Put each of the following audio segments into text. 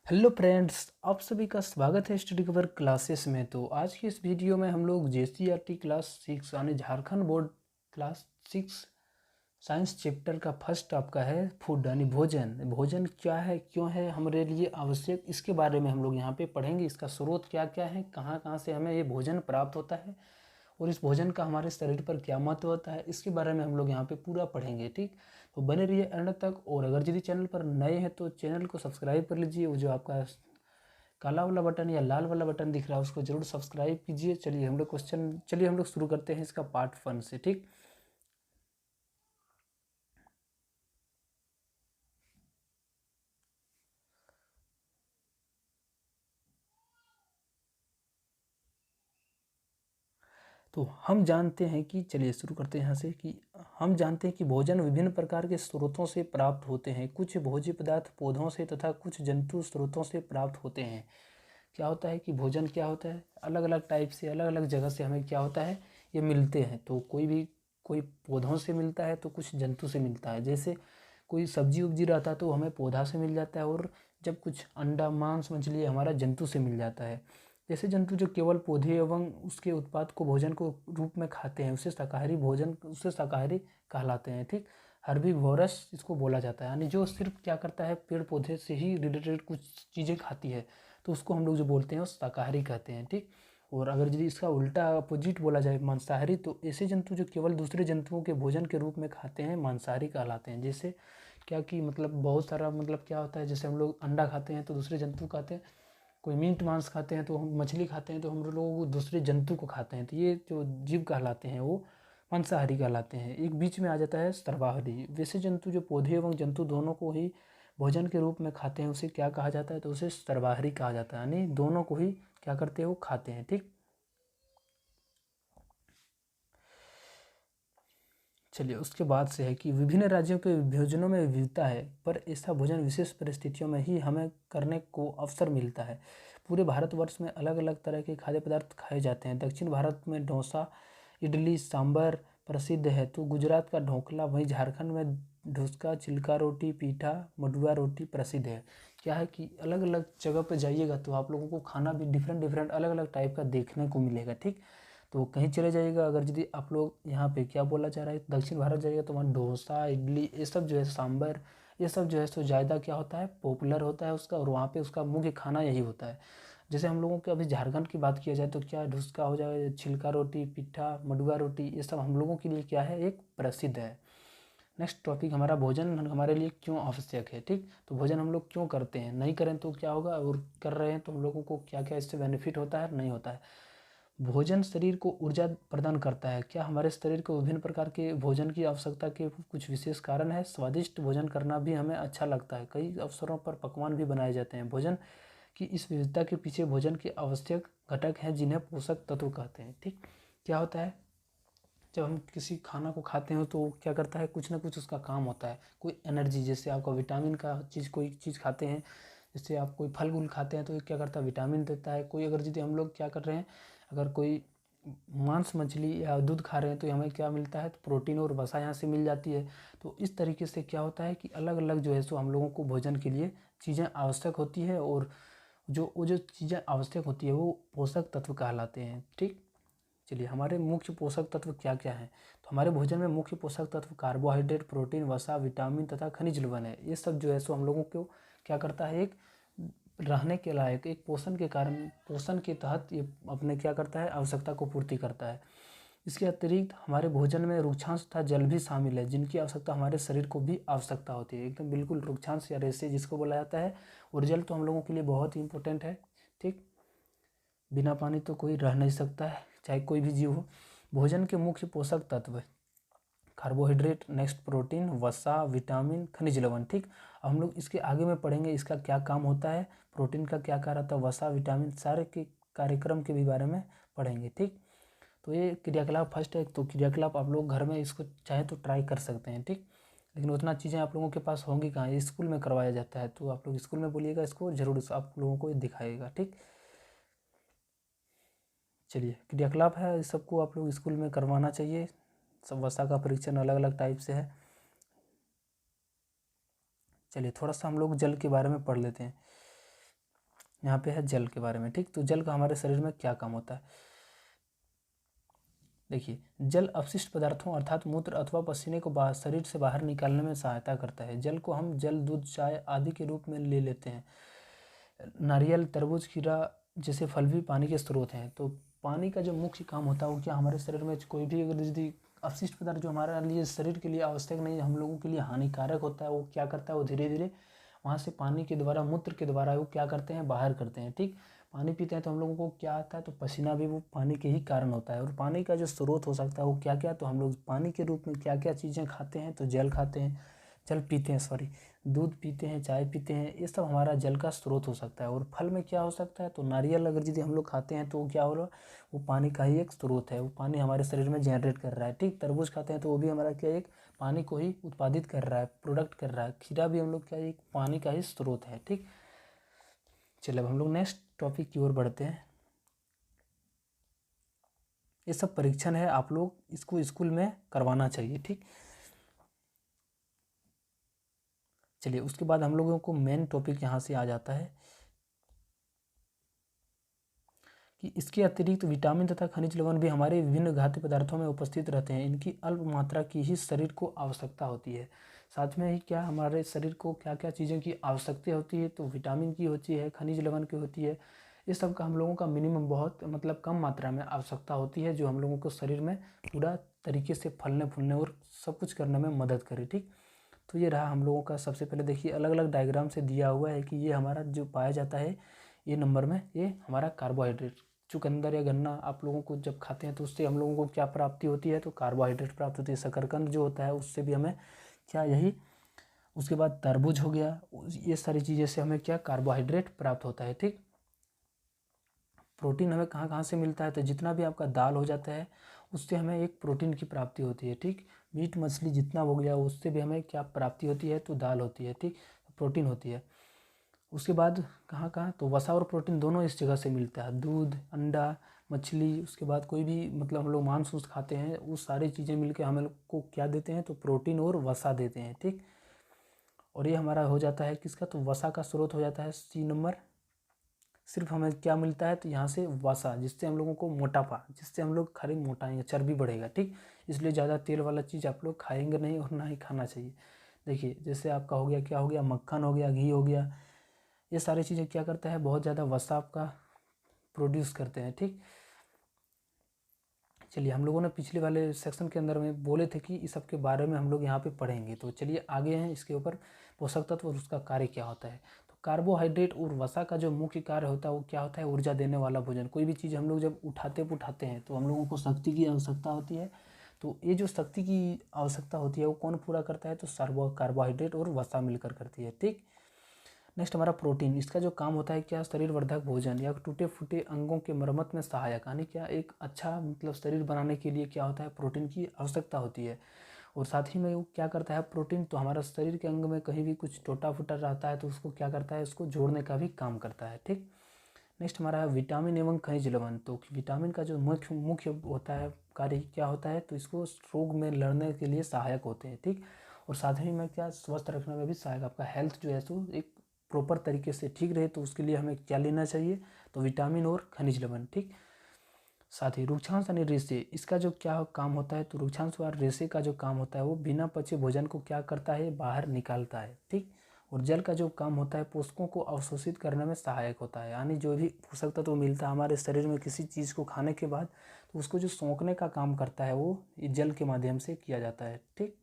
Hello friends, आप सभी का स्वागत है स्टडी कवर क्लासेस में। तो आज की इस वीडियो में हम लोग जेसीईआरटी क्लास 6 यानी Jharkhand board class 6 science chapter का फर्स्ट आपका है फूड यानी भोजन। भोजन क्या है, क्यों है हमारे लिए आवश्यक, इसके बारे में हम लोग यहाँ पे पढ़ेंगे। इसका स्रोत क्या क्या है, कहाँ कहाँ से हमें ये भोजन प्राप्त होता है और इस भोजन का हमारे शरीर पर क्या महत्व होता है, इसके बारे में हम लोग यहाँ पे पूरा पढ़ेंगे। ठीक, तो बने रहिए एंड तक। और अगर यदि चैनल पर नए हैं तो चैनल को सब्सक्राइब कर लीजिए। वो जो आपका काला वाला बटन या लाल वाला बटन दिख रहा है उसको जरूर सब्सक्राइब कीजिए। चलिए हम लोग शुरू करते हैं इसका पार्ट 1 से। ठीक, तो हम जानते हैं कि चलिए शुरू करते हैं यहाँ से कि हम जानते हैं कि भोजन विभिन्न प्रकार के स्रोतों से प्राप्त होते हैं। कुछ भोज्य पदार्थ पौधों से तथा कुछ जंतु स्रोतों से प्राप्त होते हैं। क्या होता है कि भोजन क्या होता है, अलग अलग टाइप से अलग अलग जगह से हमें क्या होता है ये मिलते हैं। तो कोई पौधों से मिलता है तो कुछ जंतु से मिलता है। जैसे कोई सब्जी उब्जी रहता है तो हमें पौधा से मिल जाता है, और जब कुछ अंडा मांस मछली हमारा जंतु से मिल जाता है। जैसे जंतु जो केवल पौधे एवं उसके उत्पाद को भोजन को रूप में खाते हैं उसे शाकाहारी कहलाते हैं। ठीक, हर्बीवोरस इसको बोला जाता है, यानी जो सिर्फ क्या करता है पेड़ पौधे से ही रिलेटेड कुछ चीज़ें खाती है, तो उसको हम लोग जो बोलते हैं वो शाकाहारी कहते हैं। ठीक, और अगर यदि इसका उल्टा अपोजिट बोला जाए मांसाहारी, तो ऐसे जंतु जो केवल दूसरे जंतुओं के भोजन के रूप में खाते हैं मांसाहारी कहलाते हैं। जैसे क्या कि मतलब बहुत सारा मतलब क्या होता है, जैसे हम लोग अंडा खाते हैं तो दूसरे जंतु खाते हैं, कोई मीट मांस खाते हैं तो हम मछली खाते हैं तो हम लोग दूसरे जंतु को खाते हैं। तो ये जो जीव कहलाते हैं वो मांसाहारी कहलाते हैं। एक बीच में आ जाता है सर्वाहारी। वैसे जंतु जो पौधे एवं जंतु दोनों को ही भोजन के रूप में खाते हैं उसे क्या कहा जाता है, तो उसे सर्वाहारी कहा जाता है, यानी दोनों को ही क्या करते हैं वो खाते हैं। ठीक, चलिए उसके बाद से है कि विभिन्न राज्यों के भोजनों में विविधता है, पर ऐसा भोजन विशेष परिस्थितियों में ही हमें करने को अवसर मिलता है। पूरे भारतवर्ष में अलग अलग तरह के खाद्य पदार्थ खाए जाते हैं। दक्षिण भारत में डोसा इडली सांभर प्रसिद्ध है, तो गुजरात का ढोकला, वहीं झारखंड में ढुसका चिल्का रोटी पीठा मडुआ रोटी प्रसिद्ध है। क्या है कि अलग अलग जगह पर जाइएगा तो आप लोगों को खाना भी डिफरेंट डिफरेंट अलग अलग टाइप का देखने को मिलेगा। ठीक, तो कहीं चले जाइएगा, अगर यदि आप लोग यहाँ पे क्या बोला जा रहा है दक्षिण भारत जाइएगा तो वहाँ डोसा इडली ये सब जो है सांभर ये सब जो है सो ज़्यादा क्या होता है पॉपुलर होता है उसका, और वहाँ पे उसका मुख्य खाना यही होता है। जैसे हम लोगों के अभी झारखंड की बात किया जाए तो क्या ढुसका हो जाएगा, छिलका रोटी पिट्ठा मडुआ रोटी, ये सब हम लोगों के लिए क्या है एक प्रसिद्ध है। नेक्स्ट टॉपिक हमारा भोजन हमारे लिए क्यों आवश्यक है। ठीक, तो भोजन हम लोग क्यों करते हैं, नहीं करें तो क्या होगा, और कर रहे हैं तो हम लोगों को क्या क्या इससे बेनिफिट होता है नहीं होता है। भोजन शरीर को ऊर्जा प्रदान करता है। क्या हमारे शरीर को विभिन्न प्रकार के भोजन की आवश्यकता के कुछ विशेष कारण है। स्वादिष्ट भोजन करना भी हमें अच्छा लगता है। कई अवसरों पर पकवान भी बनाए जाते हैं। भोजन की इस विविधता के पीछे भोजन के आवश्यक घटक हैं जिन्हें पोषक तत्व कहते हैं। ठीक, क्या होता है जब हम किसी खाना को खाते हैं तो क्या करता है कुछ ना कुछ उसका काम होता है। कोई एनर्जी, जैसे आपका विटामिन का चीज़ कोई चीज़ खाते हैं, जैसे आप कोई फल फूल खाते हैं तो ये क्या करता है विटामिन देता है। कोई अगर यदि हम लोग क्या कर रहे हैं, अगर कोई मांस मछली या दूध खा रहे हैं तो हमें क्या मिलता है, तो प्रोटीन और वसा यहाँ से मिल जाती है। तो इस तरीके से क्या होता है कि अलग अलग जो है सो हम लोगों को भोजन के लिए चीज़ें आवश्यक होती है, और वो जो चीज़ें आवश्यक होती है वो पोषक तत्व कहलाते हैं। ठीक, चलिए हमारे मुख्य पोषक तत्व क्या क्या हैं। तो हमारे भोजन में मुख्य पोषक तत्व कार्बोहाइड्रेट प्रोटीन वसा विटामिन तथा खनिज लवण है। ये सब जो है सो हम लोगों को क्या करता है एक रहने के लायक एक पोषण के कारण पोषण के तहत ये अपने क्या करता है आवश्यकता को पूर्ति करता है। इसके अतिरिक्त हमारे भोजन में रुक्षांश तथा जल भी शामिल है, जिनकी आवश्यकता हमारे शरीर को भी आवश्यकता होती है। एकदम बिल्कुल रुक्षांश या रेसे जिसको बोला जाता है, और जल तो हम लोगों के लिए बहुत ही इंपॉर्टेंट है। ठीक, बिना पानी तो कोई रह नहीं सकता है, चाहे कोई भी जीव हो। भोजन के मुख्य पोषक तत्व कार्बोहाइड्रेट, नेक्स्ट प्रोटीन वसा विटामिन खनिज लवण। ठीक, अब हम लोग इसके आगे में पढ़ेंगे इसका क्या काम होता है, प्रोटीन का क्या कार्य होता है, वसा विटामिन सारे के कार्यक्रम के भी बारे में पढ़ेंगे। ठीक, तो ये क्रियाकलाप फर्स्ट है, तो क्रियाकलाप आप लोग घर में इसको चाहे तो ट्राई कर सकते हैं। ठीक, लेकिन उतना चीज़ें आप लोगों के पास होंगी कहाँ, ये स्कूल में करवाया जाता है, तो आप लोग स्कूल में बोलिएगा इसको जरूर आप लोगों को दिखाएगा। ठीक, चलिए क्रियाकलाप है इस सबको आप लोग स्कूल में करवाना चाहिए। सब वसा का परीक्षण अलग अलग टाइप से है। चलिए थोड़ा सा हम लोग जल के बारे में पढ़ लेते हैं। यहाँ पे है जल के बारे में, ठीक। तो जल का हमारे शरीर में क्या काम होता है? देखिए, जल अपशिष्ट पदार्थों अर्थात मूत्र अथवा पसीने को बाहर शरीर से बाहर निकालने में सहायता करता है। जल को हम जल, दूध, चाय आदि के रूप में ले लेते हैं। नारियल, तरबूज, खीरा जैसे फल भी पानी के स्रोत हैं। तो पानी का जो मुख्य काम होता है वो क्या, हमारे शरीर में कोई भी अगर यदि अपशिष्ट पदार्थ जो हमारे लिए शरीर के लिए आवश्यक नहीं, हम लोगों के लिए हानिकारक होता है, वो क्या करता है, वो धीरे धीरे वहाँ से पानी के द्वारा, मूत्र के द्वारा वो क्या करते हैं, बाहर करते हैं, ठीक। पानी पीते हैं तो हम लोगों को क्या आता है, तो पसीना भी वो पानी के ही कारण होता है। और पानी का जो स्रोत हो सकता है वो क्या क्या, तो हम लोग पानी के रूप में क्या क्या चीज़ें खाते हैं, तो जल खाते हैं, जल पीते हैं, सॉरी, दूध पीते हैं, चाय पीते हैं, ये सब हमारा जल का स्रोत हो सकता है। और फल में क्या हो सकता है, तो नारियल अगर यदि हम लोग खाते हैं तो क्या हो रहा है, वो पानी का ही एक स्रोत है, वो पानी हमारे शरीर में जनरेट कर रहा है, ठीक। तरबूज खाते हैं तो वो भी हमारा क्या, एक पानी को ही उत्पादित कर रहा है, प्रोडक्ट कर रहा है। खीरा भी हम लोग क्या, एक पानी का ही स्रोत है, ठीक। चलिए अब हम लोग नेक्स्ट टॉपिक की ओर बढ़ते हैं। ये सब परीक्षण है, आप लोग इसको स्कूल में करवाना चाहिए, ठीक। चलिए उसके बाद हम लोगों को मेन टॉपिक यहाँ से आ जाता है कि इसके अतिरिक्त विटामिन तथा खनिज लवण भी हमारे विभिन्न घातक पदार्थों में उपस्थित रहते हैं। इनकी अल्प मात्रा की ही शरीर को आवश्यकता होती है। साथ में ही क्या, हमारे शरीर को क्या क्या चीज़ों की आवश्यकता होती है, तो विटामिन की होती है, खनिज लवण की होती है। इस सब का हम लोगों का मिनिमम बहुत मतलब कम मात्रा में आवश्यकता होती है, जो हम लोगों को शरीर में पूरा तरीके से फलने फूलने और सब कुछ करने में मदद करे, ठीक। तो ये रहा हम लोगों का। सबसे पहले देखिए, अलग अलग डायग्राम से दिया हुआ है कि ये हमारा जो पाया जाता है ये नंबर में, ये हमारा कार्बोहाइड्रेट। चुकंदर या गन्ना आप लोगों को जब खाते हैं तो उससे हम लोगों को क्या प्राप्ति होती है, तो कार्बोहाइड्रेट प्राप्त होती है। शकरकंद जो होता है उससे भी हमें क्या, यही। उसके बाद तरबूज हो गया, ये सारी चीज़ें से हमें क्या, कार्बोहाइड्रेट प्राप्त होता है, ठीक। प्रोटीन हमें कहाँ कहाँ से मिलता है, तो जितना भी आपका दाल हो जाता है उससे हमें एक प्रोटीन की प्राप्ति होती है, ठीक। मीट मछली जितना हो गया उससे भी हमें क्या प्राप्ति होती है, तो दाल होती है, ठीक, प्रोटीन होती है। उसके बाद कहाँ कहाँ, तो वसा और प्रोटीन दोनों इस जगह से मिलता है, दूध, अंडा, मछली। उसके बाद कोई भी मतलब हम लोग मांस उस खाते हैं, वो सारी चीज़ें मिलकर हमें लोग को क्या देते हैं, तो प्रोटीन और वसा देते हैं, ठीक। और ये हमारा हो जाता है किसका, तो वसा का स्रोत हो जाता है सी नंबर। सिर्फ हमें क्या मिलता है, तो यहाँ से वसा, जिससे हम लोगों को मोटापा, जिससे हम लोग खाली मोटाएंगे, चर्बी बढ़ेगा, ठीक। इसलिए ज़्यादा तेल वाला चीज़ आप लोग खाएंगे नहीं और ना ही खाना चाहिए। देखिए जैसे आपका हो गया, क्या हो गया, मक्खन हो गया, घी हो गया, ये सारी चीज़ें क्या करता है, बहुत ज़्यादा वसा आपका प्रोड्यूस करते हैं, ठीक। चलिए हम लोगों ने पिछले वाले सेक्शन के अंदर में बोले थे कि इस सब के बारे में हम लोग यहाँ पे पढ़ेंगे, तो चलिए आगे हैं इसके ऊपर, पोषक तत्व और उसका कार्य क्या होता है। तो कार्बोहाइड्रेट और वसा का जो मुख्य कार्य होता है वो क्या होता है, ऊर्जा देने वाला भोजन। कोई भी चीज़ हम लोग जब उठाते हैं तो हम लोगों को शक्ति की आवश्यकता होती है। तो ये जो शक्ति की आवश्यकता होती है वो कौन पूरा करता है, तो कार्बोहाइड्रेट और वसा मिलकर करती है, ठीक। नेक्स्ट हमारा प्रोटीन, इसका जो काम होता है क्या, शरीर वर्धक भोजन या टूटे फूटे अंगों के मरम्मत में सहायक, यानी क्या, एक अच्छा मतलब शरीर बनाने के लिए क्या होता है, प्रोटीन की आवश्यकता होती है। और साथ ही में वो क्या करता है प्रोटीन, तो हमारा शरीर के अंग में कहीं भी कुछ टूटा फूटा रहता है तो उसको क्या करता है, उसको जोड़ने का भी काम करता है, ठीक। नेक्स्ट हमारा है विटामिन एवं खनिज लवण। तो विटामिन का जो मुख्य मुख्य होता है कार्य क्या होता है, तो इसको रोग में लड़ने के लिए सहायक होते हैं, ठीक। और साथ ही में क्या, स्वस्थ रखने में भी सहायक, आपका हेल्थ जो है सो एक प्रॉपर तरीके से ठीक रहे, तो उसके लिए हमें क्या लेना चाहिए, तो विटामिन और खनिज लवण, ठीक। साथ ही रुक्षांश यानी रेशे, इसका जो क्या काम होता है, तो रुक्षांश व रेशे का जो काम होता है वो बिना पचे भोजन को क्या करता है, बाहर निकालता है, ठीक। और जल का जो काम होता है पोषकों को अवशोषित करने में सहायक होता है, यानी जो भी पोषक तत्व मिलता है हमारे शरीर में किसी चीज़ को खाने के बाद, तो उसको जो सोखने का काम करता है वो जल के माध्यम से किया जाता है, ठीक।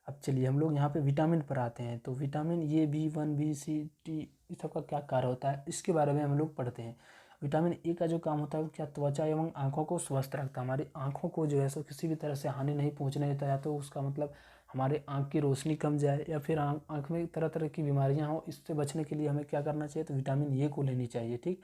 अब चलिए हम लोग यहाँ पे विटामिन पर आते हैं। तो विटामिन ये B1 B C D इस सब का क्या कार्य होता है, इसके बारे में हम लोग पढ़ते हैं। विटामिन ए का जो काम होता है वो क्या, त्वचा एवं आँखों को स्वस्थ रखता है। हमारी आँखों को जो है सो किसी भी तरह से हानि नहीं पहुँचने देता, या तो उसका मतलब हमारे आँख की रोशनी कम जाए या फिर आँख में तरह तरह की बीमारियाँ हो, इससे बचने के लिए हमें क्या करना चाहिए, तो विटामिन ए को लेनी चाहिए, ठीक।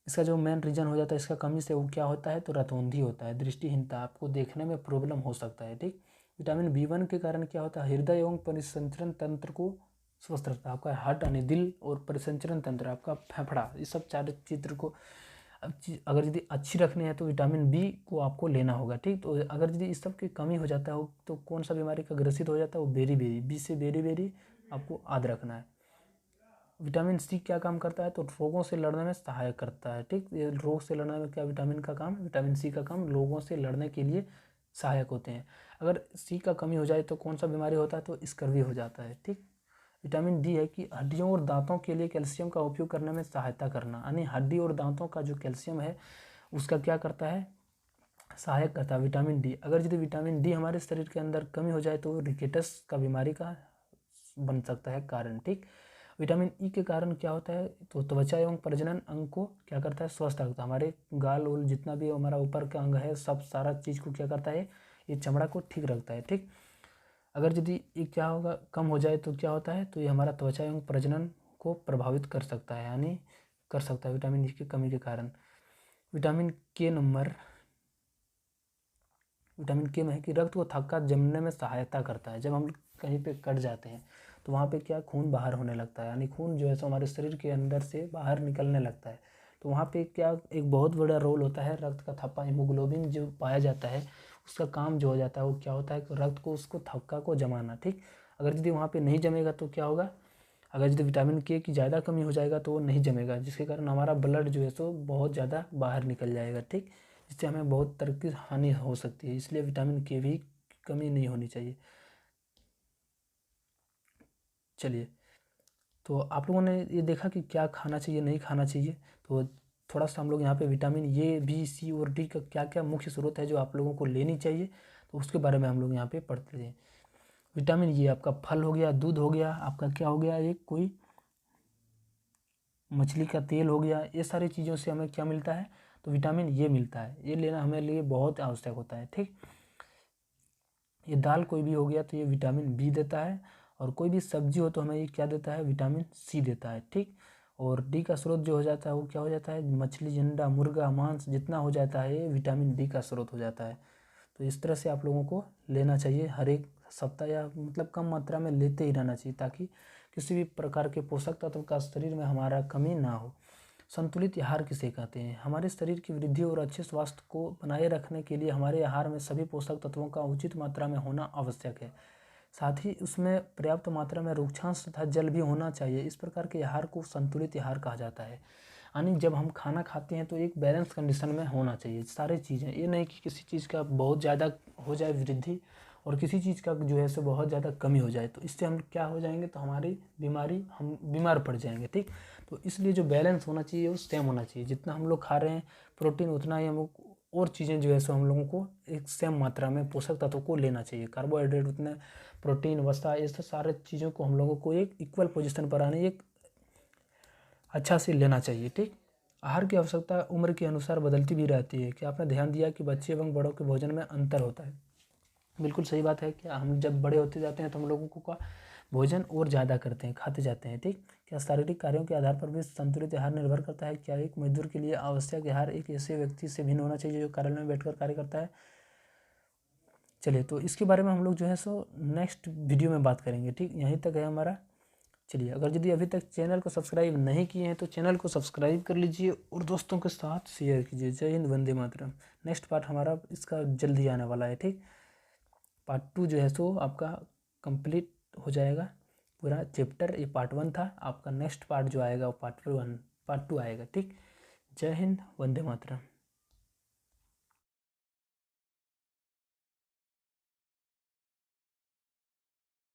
इसका जो मेन रीजन हो जाता है इसका कमी से वो क्या होता है, तो रतौंधी होता है, दृष्टिहीनता, आपको देखने में प्रॉब्लम हो सकता है, ठीक। विटामिन B1 के कारण क्या होता है, हृदय एवं परिसंचरण तंत्र को स्वस्थ रखता है। आपका हार्ट यानी दिल और परिसंचरण तंत्र, आपका फेफड़ा, इस सब चार चित्र को अगर यदि अच्छी रखनी है तो विटामिन बी को आपको लेना होगा, ठीक। तो अगर यदि इस सब की कमी हो जाता है तो कौन सा बीमारी का ग्रसित हो जाता है, वो बेरी बेरी, बी से बेरी बेरी आपको याद रखना है। विटामिन सी क्या काम करता है, तो रोगों से लड़ने में सहायक करता है। ठीक, ये रोग से लड़ने में क्या विटामिन का काम, विटामिन सी का काम लोगों से लड़ने के लिए सहायक होते हैं। अगर सी का कमी हो जाए तो कौन सा बीमारी होता है, तो स्कर्वी हो जाता है। ठीक, विटामिन डी है कि हड्डियों और दांतों के लिए कैल्शियम का उपयोग करने में सहायता करना, यानी हड्डी और दांतों का जो कैल्शियम है उसका क्या करता है, सहायक करता है विटामिन डी। अगर यदि विटामिन डी हमारे शरीर के अंदर कमी हो जाए तो रिकेटस का बीमारी का बन सकता है कारण। ठीक, विटामिन ई के कारण क्या होता है, तो त्वचा एवं प्रजनन अंग को क्या करता है, स्वस्थ रखता है। हमारे गाल उल जितना भी हमारा ऊपर का अंग है सब सारा चीज़ को क्या करता है, ये चमड़ा को ठीक रखता है। ठीक, अगर यदि ये क्या होगा, कम हो जाए तो क्या होता है, तो ये हमारा त्वचा एवं प्रजनन को प्रभावित कर सकता है, यानी कर सकता है विटामिन ई की कमी के कारण। विटामिन के नंबर, विटामिन के में है कि रक्त को थक्का जमने में सहायता करता है। जब हम कहीं पे कट जाते हैं तो वहाँ पे क्या खून बाहर होने लगता है, यानी खून जो है सो हमारे शरीर के अंदर से बाहर निकलने लगता है। तो वहाँ पे क्या एक बहुत बड़ा रोल होता है रक्त का थप्पा, हीमोग्लोबिन जो पाया जाता है उसका काम जो हो जाता है वो क्या होता है कि रक्त को उसको थक्का को जमाना। ठीक, अगर यदि वहाँ पे नहीं जमेगा तो क्या होगा, अगर यदि विटामिन के की ज़्यादा कमी हो जाएगा तो वो नहीं जमेगा, जिसके कारण हमारा ब्लड जो है सो बहुत ज़्यादा बाहर निकल जाएगा। ठीक, जिससे हमें बहुत तरह की हानि हो सकती है, इसलिए विटामिन के भी कमी नहीं होनी चाहिए। चलिए, तो आप लोगों ने ये देखा कि क्या खाना चाहिए नहीं खाना चाहिए, तो थोड़ा सा हम लोग यहाँ पे विटामिन ए बी सी और डी का क्या क्या मुख्य स्रोत है जो आप लोगों को लेनी चाहिए, तो उसके बारे में हम लोग यहाँ पे पढ़ते हैं। विटामिन ये आपका फल हो गया, दूध हो गया, आपका क्या हो गया, एक कोई मछली का तेल हो गया, ये सारी चीज़ों से हमें क्या मिलता है, तो विटामिन ये मिलता है। ये लेना हमारे लिए बहुत आवश्यक होता है। ठीक, ये दाल कोई भी हो गया तो ये विटामिन बी देता है, और कोई भी सब्जी हो तो हमें ये क्या देता है, विटामिन सी देता है। ठीक, और डी का स्रोत जो हो जाता है वो क्या हो जाता है, मछली अंडा मुर्गा मांस जितना हो जाता है ये विटामिन डी का स्रोत हो जाता है। तो इस तरह से आप लोगों को लेना चाहिए, हर एक सप्ताह या मतलब कम मात्रा में लेते ही रहना चाहिए, ताकि किसी भी प्रकार के पोषक तत्व का शरीर में हमारा कमी ना हो। संतुलित आहार किसे कहते हैं, हमारे शरीर की वृद्धि और अच्छे स्वास्थ्य को बनाए रखने के लिए हमारे आहार में सभी पोषक तत्वों का उचित मात्रा में होना आवश्यक है। साथ ही उसमें पर्याप्त मात्रा में रुक्षांश तथा जल भी होना चाहिए। इस प्रकार के आहार को संतुलित आहार कहा जाता है, यानी जब हम खाना खाते हैं तो एक बैलेंस कंडीशन में होना चाहिए सारी चीज़ें। ये नहीं कि किसी चीज़ का बहुत ज़्यादा हो जाए वृद्धि और किसी चीज़ का जो है सो बहुत ज़्यादा कमी हो जाए, तो इससे हम क्या हो जाएंगे, तो हमारी बीमारी, हम बीमार पड़ जाएंगे। ठीक, तो इसलिए जो बैलेंस होना चाहिए वो सेम होना चाहिए, जितना हम लोग खा रहे हैं प्रोटीन उतना ही हम और चीज़ें जो है सो हम लोगों को एक सेम मात्रा में पोषक तत्वों को लेना चाहिए। कार्बोहाइड्रेट उतने, प्रोटीन वसा, ये सब सारे चीज़ों को हम लोगों को एक इक्वल पोजीशन पर आने, एक अच्छा से लेना चाहिए। ठीक, आहार की आवश्यकता उम्र के अनुसार बदलती भी रहती है। क्या आपने ध्यान दिया कि बच्चे एवं बड़ों के भोजन में अंतर होता है। बिल्कुल सही बात है कि हम जब बड़े होते जाते हैं तो हम लोगों को का भोजन और ज़्यादा करते हैं, खाते जाते हैं। ठीक, क्या शारीरिक कार्यों के आधार पर भी संतुलित आहार निर्भर करता है। क्या एक मजदूर के लिए आवश्यक आहार एक ऐसे व्यक्ति से भिन्न होना चाहिए जो कार्यालय में बैठकर कार्य करता है। चलिए, तो इसके बारे में हम लोग जो है सो नेक्स्ट वीडियो में बात करेंगे। ठीक, यहीं तक है हमारा। चलिए, अगर यदि अभी तक चैनल को सब्सक्राइब नहीं किए हैं तो चैनल को सब्सक्राइब कर लीजिए और दोस्तों के साथ शेयर कीजिए। जय हिंद, वंदे मातरम। नेक्स्ट पार्ट हमारा इसका जल्दी आने वाला है। ठीक, पार्ट 2 जो है सो आपका कंप्लीट हो जाएगा पूरा चैप्टर। ये पार्ट 1 था, आपका नेक्स्ट पार्ट जो आएगा वो पार्ट 2 आएगा। ठीक, जय हिंद, वंदे मातरम।